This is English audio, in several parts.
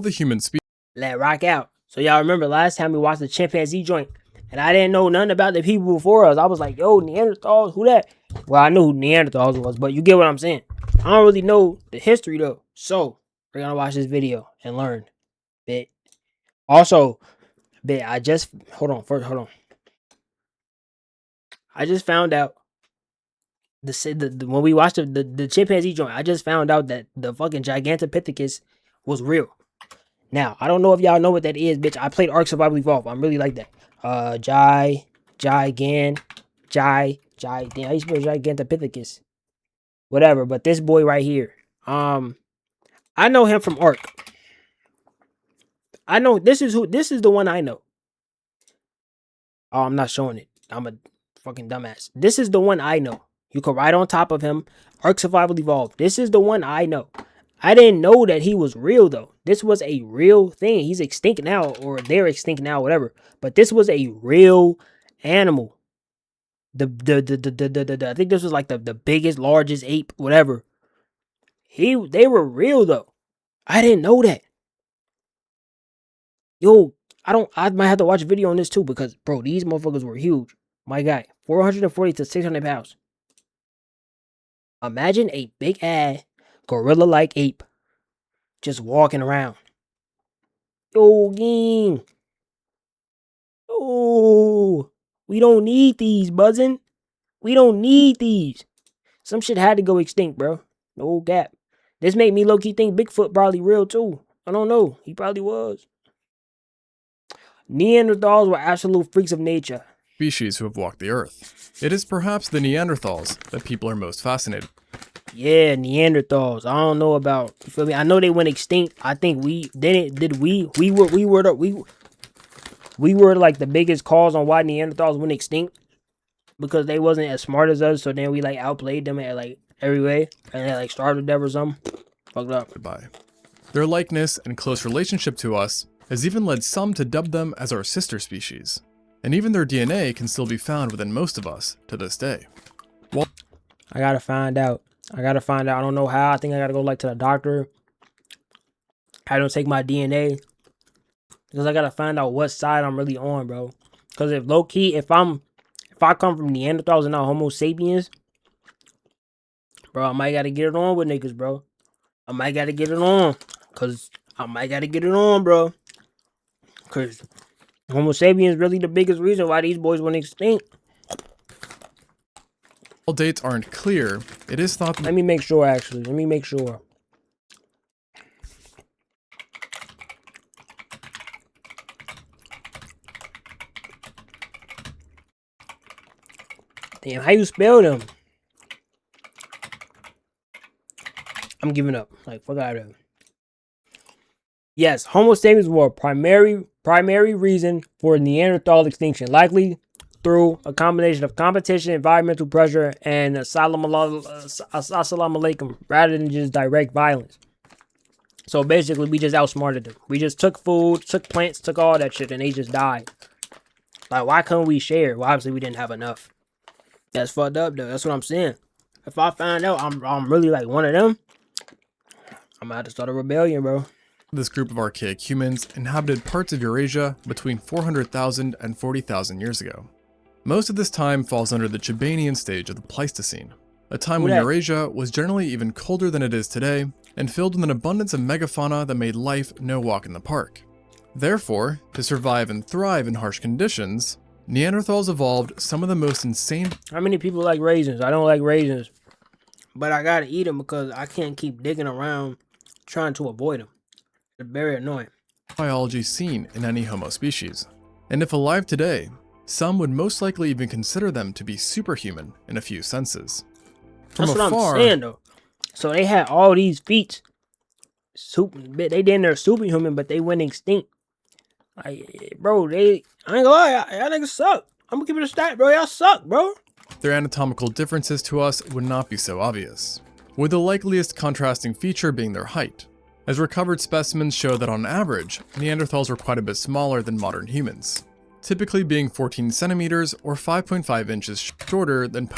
all the human species. Let rock out. So y'all remember last time we watched the chimpanzee joint, and I didn't know nothing about the people before us. I was like, yo, Neanderthals, who that? Well, I knew who Neanderthals was, but you get what I'm saying. I don't really know the history though. So we're gonna watch this video and learn. Bit. Also, bit, I just hold on. I just found out when we watched the chimpanzee joint, I just found out that the fucking Gigantopithecus was real. Now, I don't know if y'all know what that is, bitch. I played Ark Survival Evolved. I'm really like that. Damn, how you spell Gigantopithecus? Whatever, but this boy right here. I know him from Ark. I know this is the one I know. Oh, I'm not showing it. I'm a fucking dumbass. This is the one I know. You can ride on top of him. Ark Survival Evolved. This is the one I know. I didn't know that he was real though. This was a real thing. He's extinct now, or they're extinct now, whatever. But this was a real animal. I think this was like the biggest, largest ape, whatever. They were real though. I didn't know that. Yo, I might have to watch a video on this too, because bro, these motherfuckers were huge. My guy, 440 to 600 pounds. Imagine a big ass gorilla-like ape just walking around. Yo, gang. Oh, we don't need these, buzzing. We don't need these. Some shit had to go extinct, bro. No gap. This made me low-key think Bigfoot probably real too. I don't know. He probably was. Neanderthals were absolute freaks of nature. Species who have walked the earth. It is perhaps the Neanderthals that people are most fascinated. Yeah, Neanderthals. I don't know about, you feel me? I know they went extinct. I think we were like the biggest cause on why Neanderthals went extinct, because they wasn't as smart as us. So then we like outplayed them at like every way, and they like starved to death or something. Fucked up. Goodbye. Their likeness and close relationship to us has even led some to dub them as our sister species. And even their DNA can still be found within most of us to this day. Well, I gotta find out. I don't know how. I think I gotta go like to the doctor. I don't take my DNA, because I gotta find out what side I'm really on, bro. Because if low key, if I come from Neanderthals and not Homo sapiens, bro, I might gotta get it on with niggas, bro. I might gotta get it on, bro. Because Homo sapiens really the biggest reason why these boys went extinct. while dates aren't clear, it is thought that Let me make sure, actually. Let me make sure. Damn, how you spell them? I'm giving up. Like, fuck out of here. Yes, Homo sapiens were a primary reason for Neanderthal extinction, likely through a combination of competition, environmental pressure, and assalamu alaikum, rather than just direct violence. So basically, we just outsmarted them. We just took food, took plants, took all that shit, and they just died. Like, why couldn't we share? Well, obviously, we didn't have enough. That's fucked up, though. That's what I'm saying. If I find out I'm really like one of them, I'm gonna have to start a rebellion, bro. this group of archaic humans inhabited parts of Eurasia between 400,000 and 40,000 years ago. Most of this time falls under the Chibanian stage of the Pleistocene, a time when Eurasia was generally even colder than it is today and filled with an abundance of megafauna that made life no walk in the park. Therefore, to survive and thrive in harsh conditions, Neanderthals evolved some of the most insane. How many people like raisins? I don't like raisins, but I gotta eat them because I can't keep digging around trying to avoid them. They're very annoying. Biology seen in any Homo species. And if alive today, some would most likely even consider them to be superhuman in a few senses. That's what I'm saying, though. So they had all these feats. They did their superhuman, but they went extinct. Like, bro, I ain't gonna lie, y'all niggas suck. I'm gonna give it a stat, bro. Y'all suck, bro. Their anatomical differences to us would not be so obvious, with the likeliest contrasting feature being their height, as recovered specimens show that on average, Neanderthals were quite a bit smaller than modern humans, typically being 14 centimeters or 5.5 inches shorter than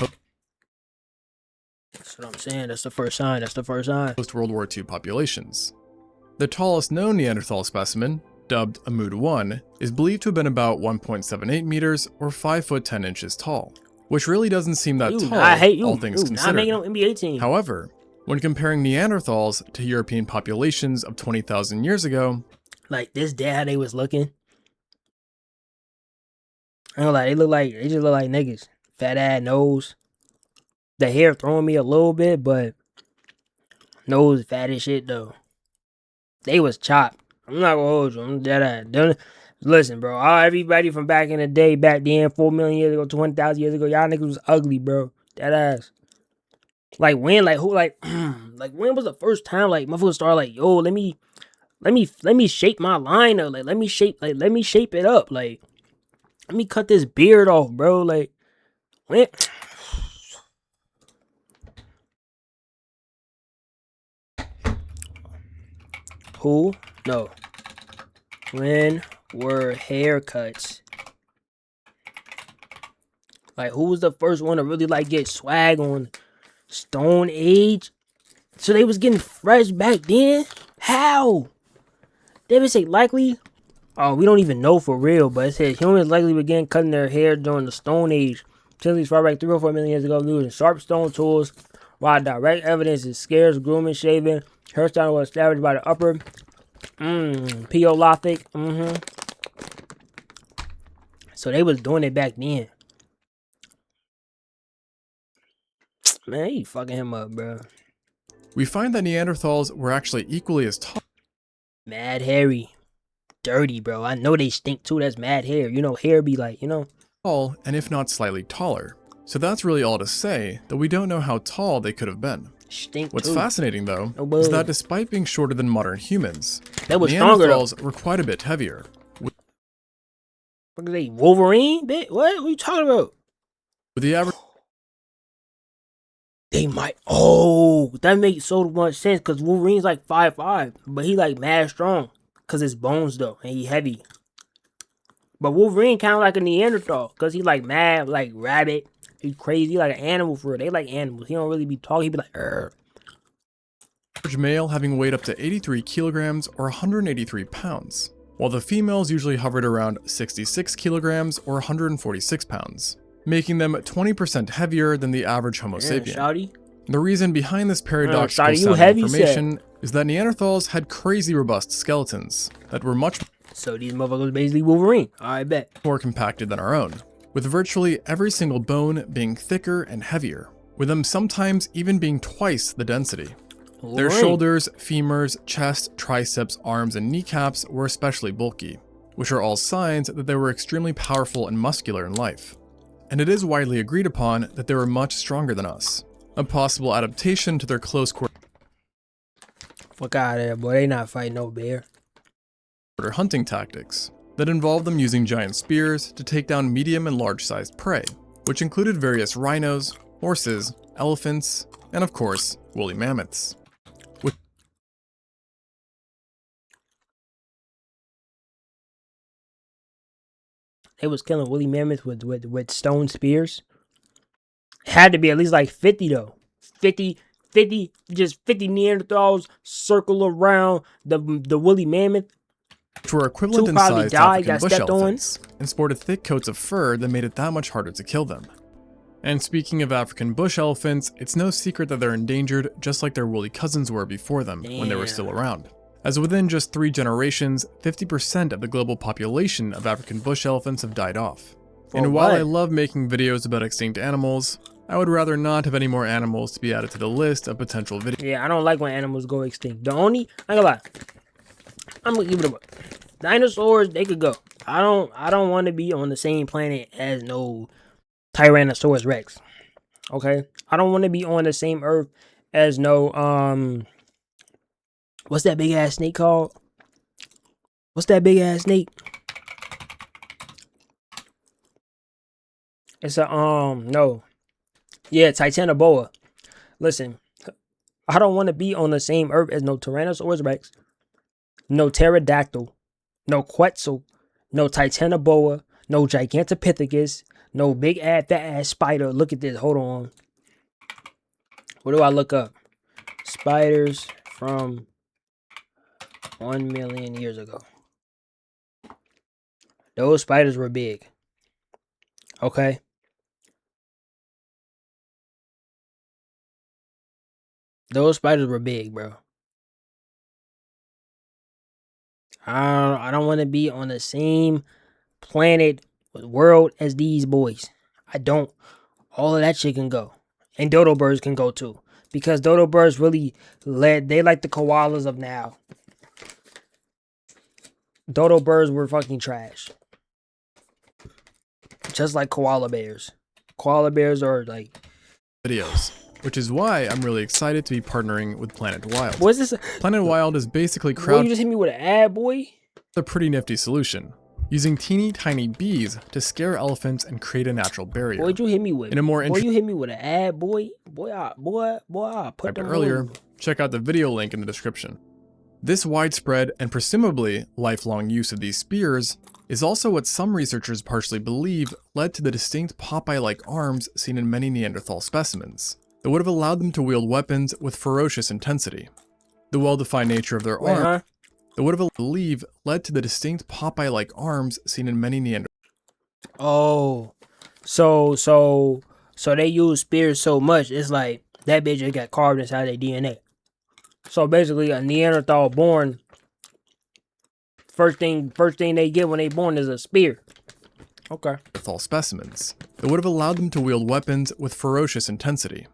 That's what I'm saying. That's the first sign. post-World War II populations. The tallest known Neanderthal specimen, dubbed a Mood 1, is believed to have been about 1.78 meters or 5 foot 10 inches tall, which really doesn't seem that tall, I hate you. all things Not considered. making no NBA team. However, when comparing Neanderthals to European populations of 20,000 years ago, like this dad how they was looking. I don't like they just look like niggas. Fat ass nose. The hair throwing me a little bit, but nose fat as shit though. They was chopped. I'm not gonna hold you. I'm dead ass. Listen, bro. Everybody from back in the day, back then, 4 million years ago, 20,000 years ago, y'all niggas was ugly, bro. Dead ass. Like when, like who, like, like when was the first time like motherfuckers started like, yo, let me shape my line up, like let me shape it up, like let me cut this beard off, bro. Like when? Who? No. When were haircuts? Like who was the first one to really like get swag on Stone Age? So they was getting fresh back then? How? They would say likely. Oh, we don't even know for real, but it says humans likely began cutting their hair during the Stone Age. Typically far back 3 or 4 million years ago, using sharp stone tools, while direct evidence is scarce, grooming, shaving. Hairstyle was established by the upper Paleolithic. So they was doing it back then. Man, he fucking him up, bro. we find that Neanderthals were actually equally as tall. Mad hairy. Dirty, bro. I know they stink too. That's mad hair. You know, hair be like, you know. Tall, and if not slightly taller. So that's really all to say that we don't know how tall they could have been. Stink What's too. fascinating though is that despite being shorter than modern humans, that was stronger though. Neanderthals were quite a bit heavier. What are they? Wolverine? What are you talking about? With the average They might. Oh, that makes so much sense because Wolverine's like 5'5", but he like mad strong because his bones though, and he heavy. But Wolverine kind of like a Neanderthal because he like mad, like rabbit. He crazy, like an animal for real. They like animals. He don't really be talking. He be like, average male having weighed up to 83 kilograms or 183 pounds, while the females usually hovered around 66 kilograms or 146 pounds, making them 20% heavier than the average Homo sapien. Shawty. The reason behind this paradoxical sounding information is that Neanderthals had crazy robust skeletons that were much so these motherfuckers basically Wolverine. I bet. More compacted than our own, with virtually every single bone being thicker and heavier, with them sometimes even being twice the density. Their shoulders, femurs, chest, triceps, arms, and kneecaps were especially bulky, which are all signs that they were extremely powerful and muscular in life. And it is widely agreed upon that they were much stronger than us, a possible adaptation to their close quarter Fuck out of there, boy. They not fighting no bear. Hunting tactics that involved them using giant spears to take down medium and large-sized prey, which included various rhinos, horses, elephants, and of course, woolly mammoths. They was killing woolly mammoths with stone spears. It had to be at least like 50 though. 50 Neanderthals circle around the woolly mammoth. Which were equivalent in size to African bush elephants, and sported thick coats of fur that made it that much harder to kill them. And speaking of African bush elephants, it's no secret that they're endangered just like their woolly cousins were before them when they were still around. As within just 3 generations, 50% of the global population of African bush elephants have died off. And while I love making videos about extinct animals, I would rather not have any more animals to be added to the list of potential videos. Yeah, I don't like when animals go extinct. The only, I ain't gonna lie, I'm gonna give it a look. Dinosaurs, they could go. I don't want to be on the same planet as no Tyrannosaurus Rex. Okay? I don't want to be on the same earth as no what's that big ass snake called? What's that big ass snake? It's a no. Yeah, Titanoboa. Listen, I don't want to be on the same earth as no Tyrannosaurus Rex, no pterodactyl, no Quetzal, no Titanoboa, no Gigantopithecus, no big ass fat ass spider. Look at this. Hold on. What do I look up? Spiders from 1 million years ago. Those spiders were big. Okay. Those spiders were big, bro. I don't want to be on the same planet world as these boys. I don't. All of that shit can go. And dodo birds can go too. Because dodo birds really they like the koalas of now. Dodo birds were fucking trash. Just like koala bears. Koala bears are like videos, which is why I'm really excited to be partnering with Planet Wild. What's this? Planet Wild is basically Boy, you just hit me with an ad, boy. A pretty nifty solution, using teeny tiny bees to scare elephants and create a natural barrier. Boy, you hit me with in a more boy, you hit me with an ad, boy. I put them earlier. Check out the video link in the description. This widespread and presumably lifelong use of these spears is also what some researchers partially believe led to the distinct Popeye-like arms seen in many Neanderthal specimens that would have allowed them to wield weapons with ferocious intensity. The well-defined nature of their arms that would have believed led to the distinct Popeye-like arms seen in many Neanderthals. Oh, so they use spears so much, it's like that bitch just got carved inside their DNA. So basically, a Neanderthal born, first thing they get when they born is a spear. Okay. Neanderthal specimens that would have allowed them to wield weapons with ferocious intensity.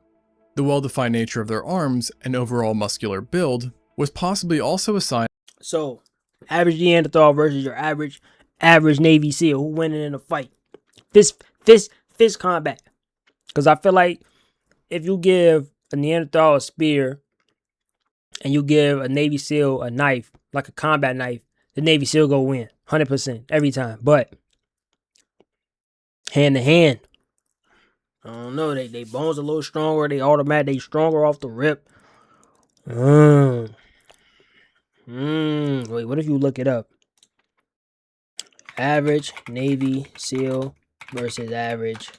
The well-defined nature of their arms and overall muscular build was possibly also a sign. So, average Neanderthal versus your average Navy SEAL, who winning in a fight? Fist combat. Because I feel like if you give a Neanderthal a spear and you give a Navy SEAL a knife, like a combat knife, the Navy SEAL go win 100% every time. But hand to hand, I don't know. They bones a little stronger. They stronger off the rip. Wait, what if you look it up? Average Navy SEAL versus average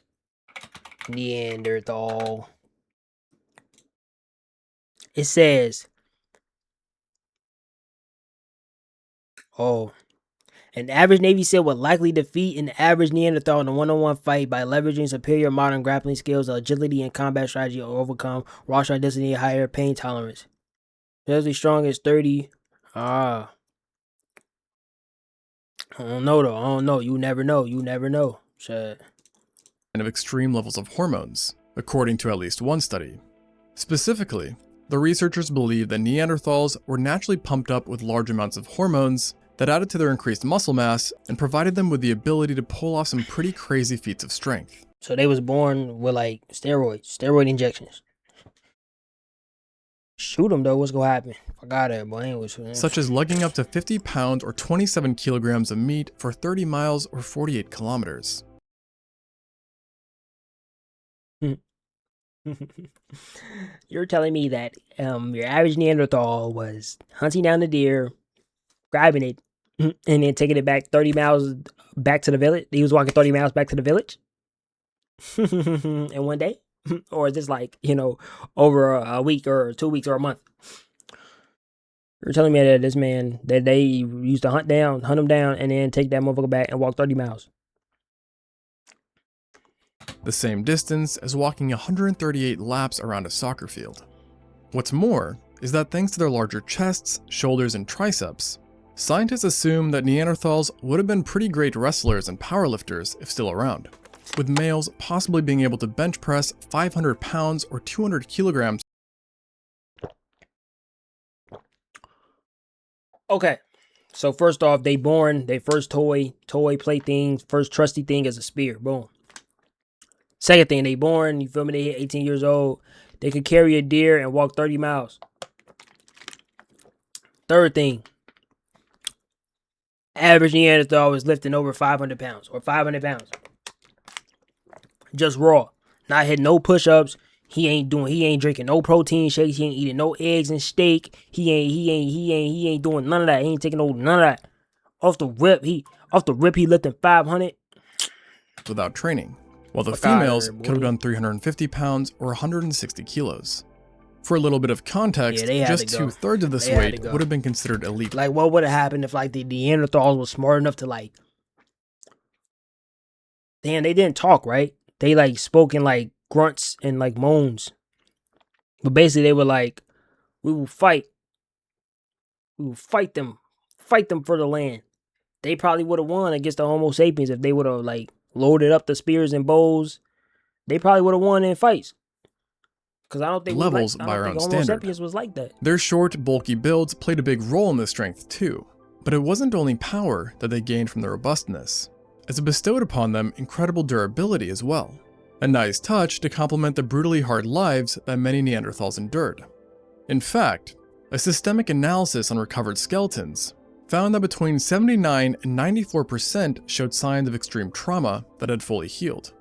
Neanderthal. It says, an average Navy SEAL would likely defeat an average Neanderthal in a one-on-one fight by leveraging superior modern grappling skills, agility, and combat strategy, or overcome raw strike density and higher pain tolerance. Especially strong as 30. I don't know though. I don't know. You never know. Shit. And of extreme levels of hormones, according to at least one study. Specifically, the researchers believe that Neanderthals were naturally pumped up with large amounts of hormones that added to their increased muscle mass and provided them with the ability to pull off some pretty crazy feats of strength. So they was born with like steroid injections. Shoot them though, what's gonna happen? I got it, boy. Such as lugging up to 50 pounds or 27 kilograms of meat for 30 miles or 48 kilometers. You're telling me that your average Neanderthal was hunting down the deer, grabbing it, and then taking it back 30 miles back to the village? He was walking 30 miles back to the village in one day? Or is this like, over a week or 2 weeks or a month? You're telling me that this man, that they used to hunt him down, and then take that motherfucker back and walk 30 miles. The same distance as walking 138 laps around a soccer field. What's more is that thanks to their larger chests, shoulders, and triceps, scientists assume that Neanderthals would have been pretty great wrestlers and powerlifters if still around, with males possibly being able to bench press 500 pounds or 200 kilograms. Okay, so first off, they first toy plaything, first trusty thing is a spear. Boom. Second thing, they born, you feel me? They hit 18 years old. They could carry a deer and walk 30 miles. Third thing, average Neanderthal was lifting over 500 pounds or 500 pounds. Just raw. Not hitting no push-ups. He ain't drinking no protein shakes. He ain't eating no eggs and steak. He ain't doing none of that. He ain't taking none of that. Off the rip, he lifting 500 without training, while the females could have done 350 pounds or 160 kilos. For a little bit of context, they had just to go. 2/3 of this They had weight to go. would have been considered elite. Like, what would have happened if, like, the Neanderthals was smart enough to, like... Damn, they didn't talk, right? They, like, spoke in, like, grunts and, like, moans. But basically, they were like, we will fight. We will fight them. Fight them for the land. They probably would have won against the Homo sapiens if they would have, like, loaded up the spears and bows. They probably would have won in fights. Because I don't think Levels by our own Homo standard. sapiens was like that. Their short, bulky builds played a big role in this strength too. But it wasn't only power that they gained from their robustness, as it bestowed upon them incredible durability as well. A nice touch to complement the brutally hard lives that many Neanderthals endured. In fact, a systemic analysis on recovered skeletons found that between 79 and 94% showed signs of extreme trauma that had fully healed.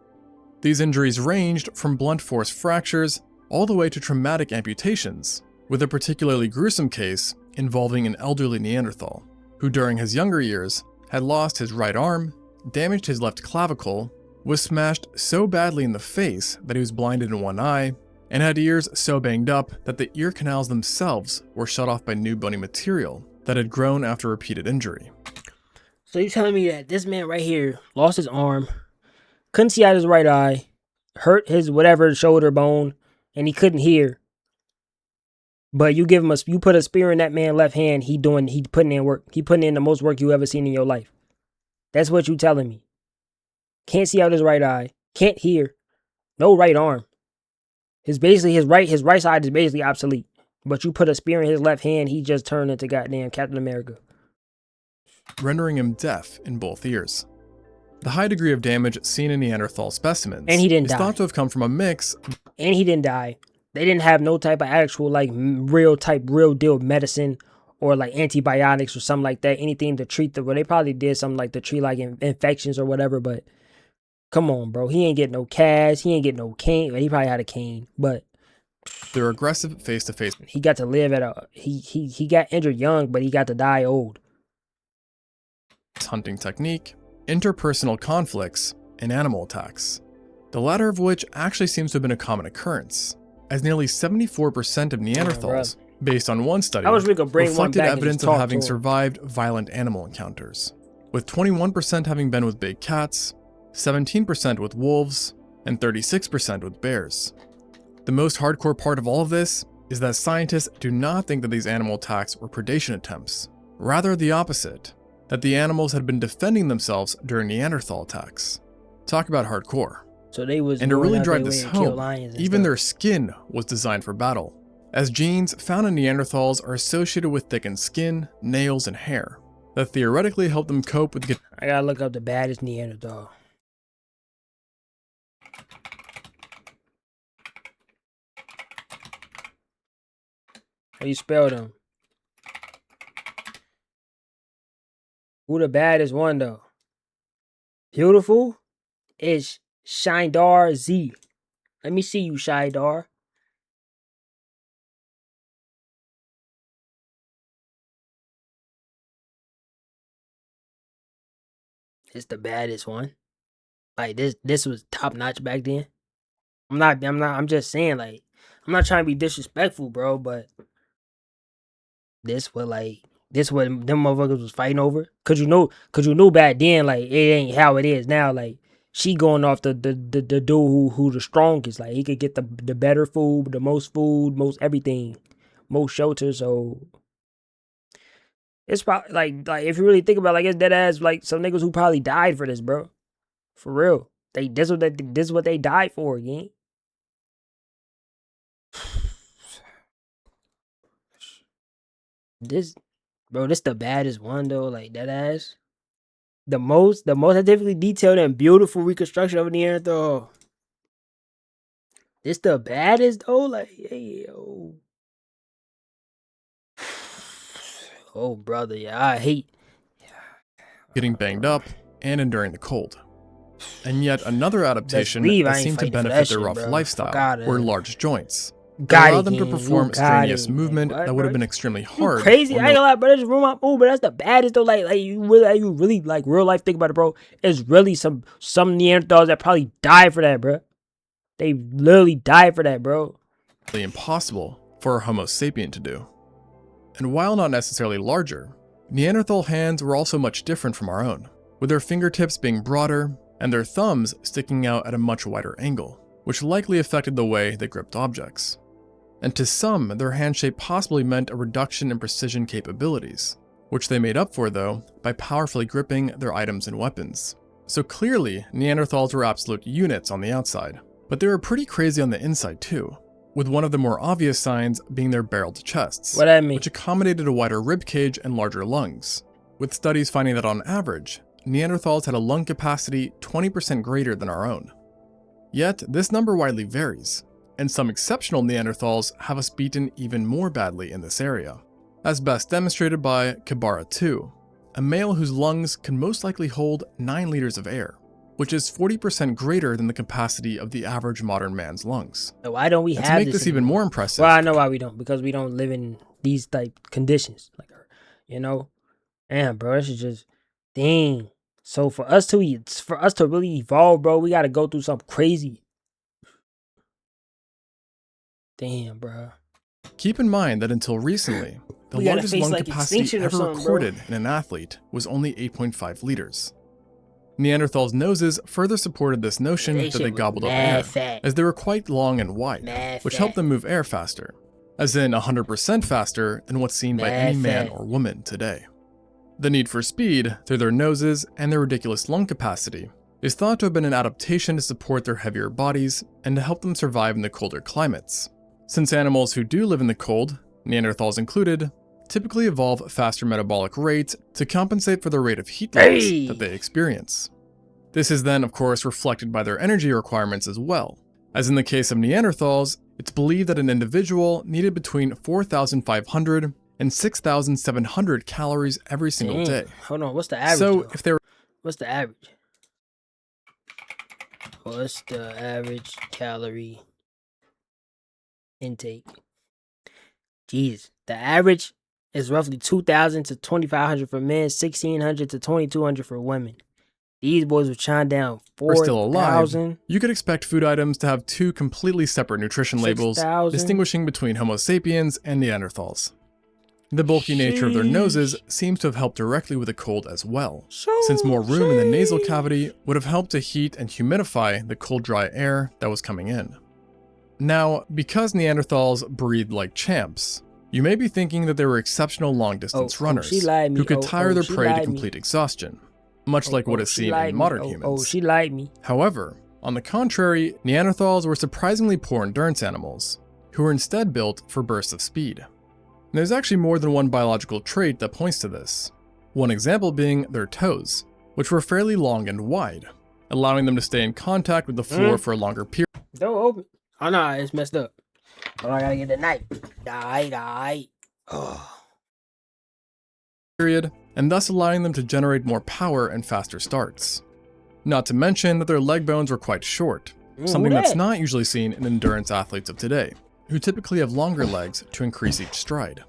These injuries ranged from blunt force fractures all the way to traumatic amputations, with a particularly gruesome case involving an elderly Neanderthal, who during his younger years had lost his right arm, damaged his left clavicle, was smashed so badly in the face that he was blinded in one eye, and had ears so banged up that the ear canals themselves were shut off by new bony material that had grown after repeated injury. So you're telling me that this man right here lost his arm, couldn't see out his right eye, hurt his whatever shoulder bone, and he couldn't hear. But you put a spear in that man's left hand, he putting in work. He putting in the most work you ever seen in your life. That's what you telling me. Can't see out his right eye, can't hear, no right arm. His right side is basically obsolete. But you put a spear in his left hand, he just turned into goddamn Captain America. Rendering him deaf in both ears. The high degree of damage seen in Neanderthal specimens And he didn't is die. thought to have come from a mix. And he didn't die. They didn't have no type of actual, like, real deal medicine or, like, antibiotics or something like that. Anything to treat well, they probably did something like to treat, like, infections or whatever, but come on, bro. He ain't get no cast. He ain't get no cane. He probably had a cane, but Their aggressive face-to-face he got to live he got injured young, but he got to die old. hunting technique, interpersonal conflicts, and animal attacks. The latter of which actually seems to have been a common occurrence, as nearly 74% of Neanderthals, based on one study, I wish we could bring one reflected back and evidence just of talk having to him. survived violent animal encounters, with 21% having been with big cats, 17% with wolves, and 36% with bears. The most hardcore part of all of this is that scientists do not think that these animal attacks were predation attempts. Rather the opposite, that the animals had been defending themselves during Neanderthal attacks. Talk about hardcore. So they was And to going really out drive their this way to kill home, lions and even stuff. their skin was designed for battle, as genes found in Neanderthals are associated with thickened skin, nails, and hair, that theoretically help them cope with I gotta look up the baddest Neanderthal. How you spell them? Who the baddest one though? Beautiful is Shindar Z. Let me see you, Shindar. It's the baddest one. Like this was top notch back then. I'm just saying, like, I'm not trying to be disrespectful, bro, but this what them motherfuckers was fighting over. Cause you know back then, like, it ain't how it is now. Like, she going off the dude who the strongest. Like, he could get the better food, the most food, most everything, most shelter. So it's probably like if you really think about it, like, it's dead ass like some niggas who probably died for this, bro. For real. This is what they died for, again. This the baddest one though, like that ass. The most scientifically detailed and beautiful reconstruction of a Neanderthal. This the baddest though, like, hey, yo. Oh brother, yeah, I hate getting banged up and enduring the cold. And yet another adaptation leave, I that ain't seemed to fighting for that benefit their shit, rough bro. Fuck lifestyle outta were here. large joints. That got allowed it, them to gang. perform You got strenuous it. movement Like, what, that would have bro? been extremely You hard. crazy? or I ain't no- gonna lie, bro. That's room up. But that's the baddest though. Like you really like real life think about it, bro. It's really some Neanderthals that probably died for that, bro. They literally died for that, bro. impossible for a Homo sapien to do. And while not necessarily larger, Neanderthal hands were also much different from our own, with their fingertips being broader and their thumbs sticking out at a much wider angle, which likely affected the way they gripped objects. And to some, their hand shape possibly meant a reduction in precision capabilities, which they made up for though by powerfully gripping their items and weapons. So clearly, Neanderthals were absolute units on the outside, but they were pretty crazy on the inside too, with one of the more obvious signs being their barreled chests, What that mean? which accommodated a wider rib cage and larger lungs, with studies finding that on average, Neanderthals had a lung capacity 20% greater than our own. Yet, this number widely varies, and some exceptional Neanderthals have us beaten even more badly in this area, as best demonstrated by Kibara 2, a male whose lungs can most likely hold 9 liters of air, which is 40% greater than the capacity of the average modern man's lungs. Why don't we And have to make this even more impressive, Well, I know why we don't, because we don't live in these type conditions, like, you know. Damn, bro, this is just dang. So for us to really evolve, bro, we got to go through something crazy. Damn, bro. keep in mind that until recently, the We gotta largest face, lung like, capacity extinction or ever something, recorded in an athlete was only 8.5 liters. Neanderthals' noses further supported this notion They that shit they was gobbled up mad air, fat. as they were quite long and wide, Mad which fat. helped them move air faster, as in 100% faster than what's seen by Mad any man fat. or woman today. The need for speed, through their noses and their ridiculous lung capacity, is thought to have been an adaptation to support their heavier bodies and to help them survive in the colder climates, since animals who do live in the cold, Neanderthals included, typically evolve faster metabolic rates to compensate for the rate of heat loss that they experience. This is then, of course, reflected by their energy requirements as well, as in the case of Neanderthals, it's believed that an individual needed between 4,500 and 6,700 calories every single day. Hold on, what's the average? So though? if they were What's the average? What's the average calorie intake? Jeez, the average is roughly 2,000 to 2,500 for men, 1,600 to 2,200 for women. These boys were chawing down still alive, 4,000. you could expect food items to have two completely separate nutrition labels 6,000. distinguishing between Homo sapiens and Neanderthals. The bulky nature of their noses seems to have helped directly with the cold as well, since more room in the nasal cavity would have helped to heat and humidify the cold, dry air that was coming in. Now, because Neanderthals breathed like champs, you may be thinking that they were exceptional long-distance runners she lied me. who could tire their she prey to lied me. complete exhaustion, much like what is she seen lied in me. modern humans. She lied me. However, on the contrary, Neanderthals were surprisingly poor endurance animals, who were instead built for bursts of speed. And there's actually more than one biological trait that points to this. One example being their toes, which were fairly long and wide, allowing them to stay in contact with the floor for a longer period. Don't open. Oh no, it's messed up. Oh, I gotta get the knife. Die. Oh. And thus allowing them to generate more power and faster starts. Not to mention that their leg bones were quite short, something that's not usually seen in endurance athletes of today, who typically have longer legs to increase each stride.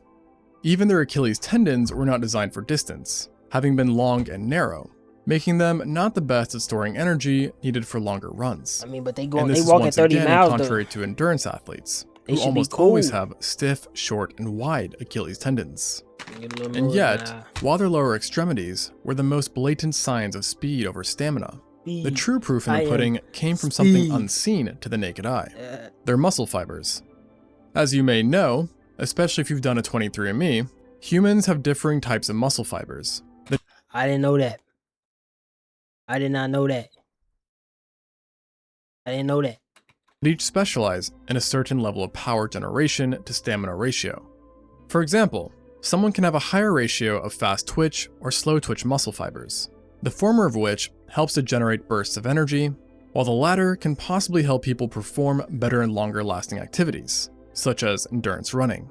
Even their Achilles tendons were not designed for distance, having been long and narrow, making them not the best at storing energy needed for longer runs. I mean, but they And this is walk at once 30 again miles contrary to endurance athletes, They who should be almost always cool. have stiff, short, and wide Achilles tendons. though. And yet, while their lower extremities were the most blatant signs of speed over stamina, the true proof in the pudding came from something unseen to the naked eye, their muscle fibers. As you may know, especially if you've done a 23andMe, humans have differing types of muscle fibers. I didn't know that. I did not know that. I didn't know that. Each specialize in a certain level of power generation to stamina ratio. For example, someone can have a higher ratio of fast twitch or slow twitch muscle fibers, the former of which helps to generate bursts of energy, while the latter can possibly help people perform better and longer lasting activities, such as endurance running.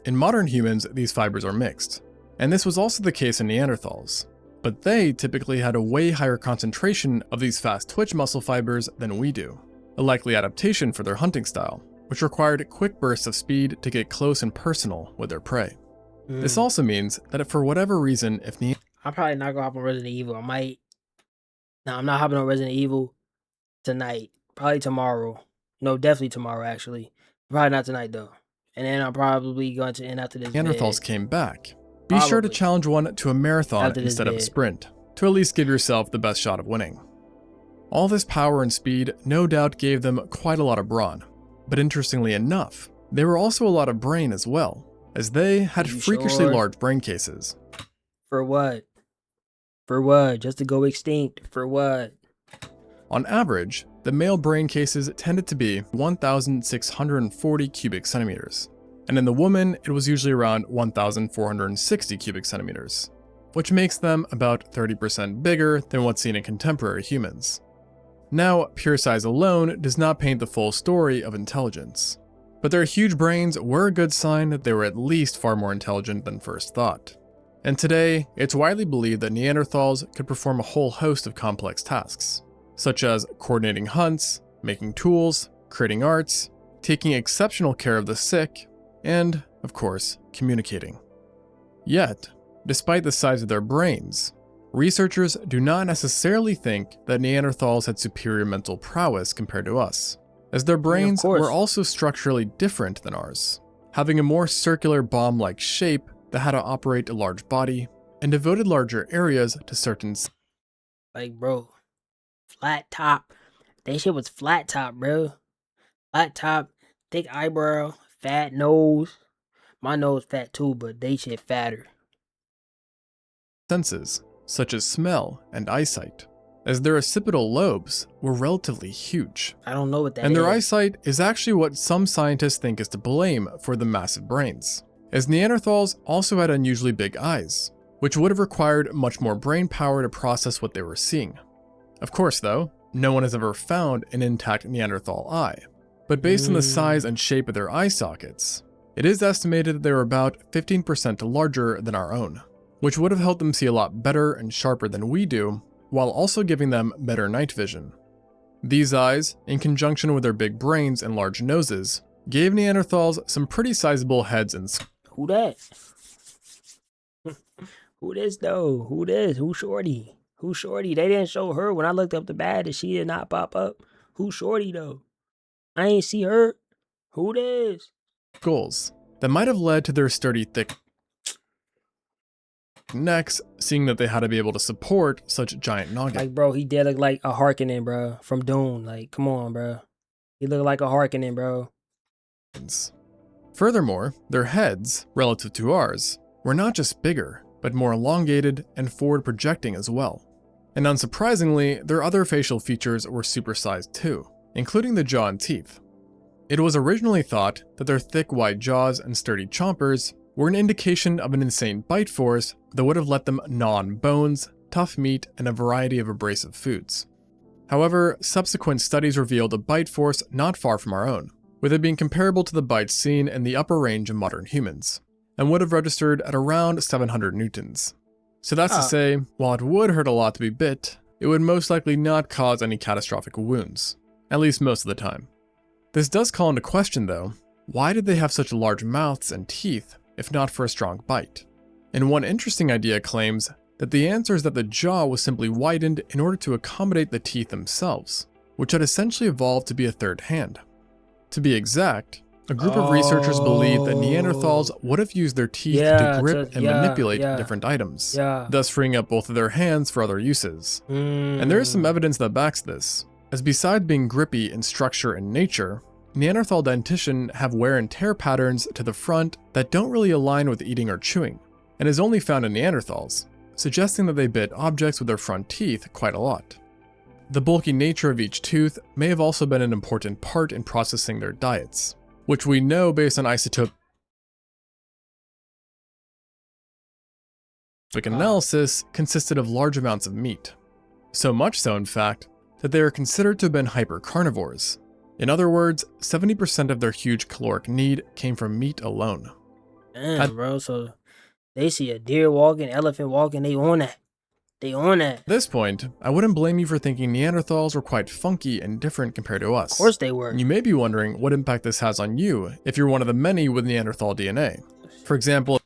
In modern humans, these fibers are mixed, and this was also the case in Neanderthals, but they typically had a way higher concentration of these fast twitch muscle fibers than we do, a likely adaptation for their hunting style, which required quick bursts of speed to get close and personal with their prey. This also means that if for whatever reason, I'm probably not gonna hop on Resident Evil. I'm not hopping on Resident Evil tonight. Probably tomorrow. No, definitely tomorrow, actually. Probably not tonight, though. And then I'm probably going to end after this Neanderthals vid. came back. Be sure to Probably. challenge one to a marathon After this instead of a vid. sprint, to at least give yourself the best shot of winning. All this power and speed no doubt gave them quite a lot of brawn, but interestingly enough, they were also a lot of brain as well, as they had You freakishly sure? large brain cases. For what? For what? Just to go extinct? For what? On average, the male brain cases tended to be 1,640 cubic centimeters, and in the woman, it was usually around 1,460 cubic centimeters, which makes them about 30% bigger than what's seen in contemporary humans. Now, pure size alone does not paint the full story of intelligence, but their huge brains were a good sign that they were at least far more intelligent than first thought. And today, it's widely believed that Neanderthals could perform a whole host of complex tasks, such as coordinating hunts, making tools, creating arts, taking exceptional care of the sick, and, of course, communicating. Yet, despite the size of their brains, researchers do not necessarily think that Neanderthals had superior mental prowess compared to us, as their brains were also structurally different than ours, having a more circular bomb-like shape that had to operate a large body and devoted larger areas to certain. Like, bro, flat top. That shit was flat top, bro. Flat top, thick eyebrow, fat nose. My nose fat too, but they shit fatter. Senses, such as smell and eyesight, as their occipital lobes were relatively huge. I don't know what that is. And their eyesight is actually what some scientists think is to blame for the massive brains, as Neanderthals also had unusually big eyes, which would have required much more brain power to process what they were seeing. Of course, though, no one has ever found an intact Neanderthal eye, but based on the size and shape of their eye sockets, it is estimated that they were about 15% larger than our own, which would have helped them see a lot better and sharper than we do, while also giving them better night vision. These eyes, in conjunction with their big brains and large noses, gave Neanderthals some pretty sizable heads and Who that? Who this though? Who this? Who Shorty? Who Shorty? They didn't show her when I looked up the bad that she did not pop up. Who Shorty though? I ain't see her. Who this? skulls that might have led to their sturdy, thick necks, seeing that they had to be able to support such giant noggins. Like, bro, he did look like a Harkonnen, bro, from Dune. Like, come on, bro. He looked like a Harkonnen, bro. Furthermore, their heads, relative to ours, were not just bigger, but more elongated and forward projecting as well. And unsurprisingly, their other facial features were supersized too, including the jaw and teeth. It was originally thought that their thick wide jaws and sturdy chompers were an indication of an insane bite force that would have let them gnaw on bones, tough meat, and a variety of abrasive foods. However, subsequent studies revealed a bite force not far from our own, with it being comparable to the bites seen in the upper range of modern humans, and would have registered at around 700 newtons. So that's to say, while it would hurt a lot to be bit, it would most likely not cause any catastrophic wounds, at least most of the time. This does call into question though, why did they have such large mouths and teeth if not for a strong bite? And one interesting idea claims that the answer is that the jaw was simply widened in order to accommodate the teeth themselves, which had essentially evolved to be a third hand. To be exact, a group of researchers believe that Neanderthals would have used their teeth to grip and manipulate different items, thus freeing up both of their hands for other uses. And there is some evidence that backs this, as besides being grippy in structure and nature, Neanderthal dentition have wear and tear patterns to the front that don't really align with eating or chewing, and is only found in Neanderthals, suggesting that they bit objects with their front teeth quite a lot. The bulky nature of each tooth may have also been an important part in processing their diets, which we know based on isotopic analysis consisted of large amounts of meat. So much so, in fact, that they are considered to have been hypercarnivores. In other words, 70% of their huge caloric need came from meat alone. Damn, bro, so they see a deer walking, elephant walking, they on that. They on that. At this point, I wouldn't blame you for thinking Neanderthals were quite funky and different compared to us. Of course they were. You may be wondering what impact this has on you if you're one of the many with Neanderthal DNA. For example,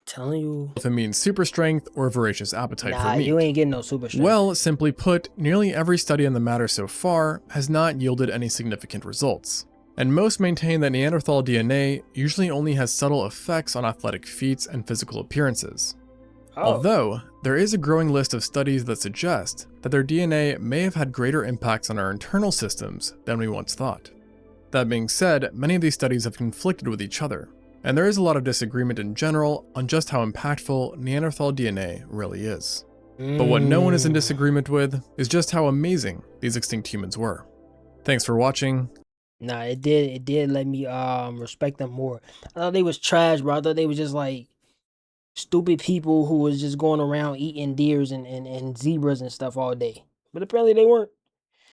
telling you, if it means super strength or voracious appetite for meat. You ain't getting no super strength. Well, simply put, nearly every study on the matter so far has not yielded any significant results. And most maintain that Neanderthal DNA usually only has subtle effects on athletic feats and physical appearances. Oh. Although, there is a growing list of studies that suggest that their DNA may have had greater impacts on our internal systems than we once thought. That being said, many of these studies have conflicted with each other, and there is a lot of disagreement in general on just how impactful Neanderthal DNA really is. But what no one is in disagreement with is just how amazing these extinct humans were. Thanks for watching. Nah, it did let me respect them more. I thought they was trash, bro. I thought they was just like stupid people who was just going around eating deers and zebras and stuff all day. But apparently they weren't.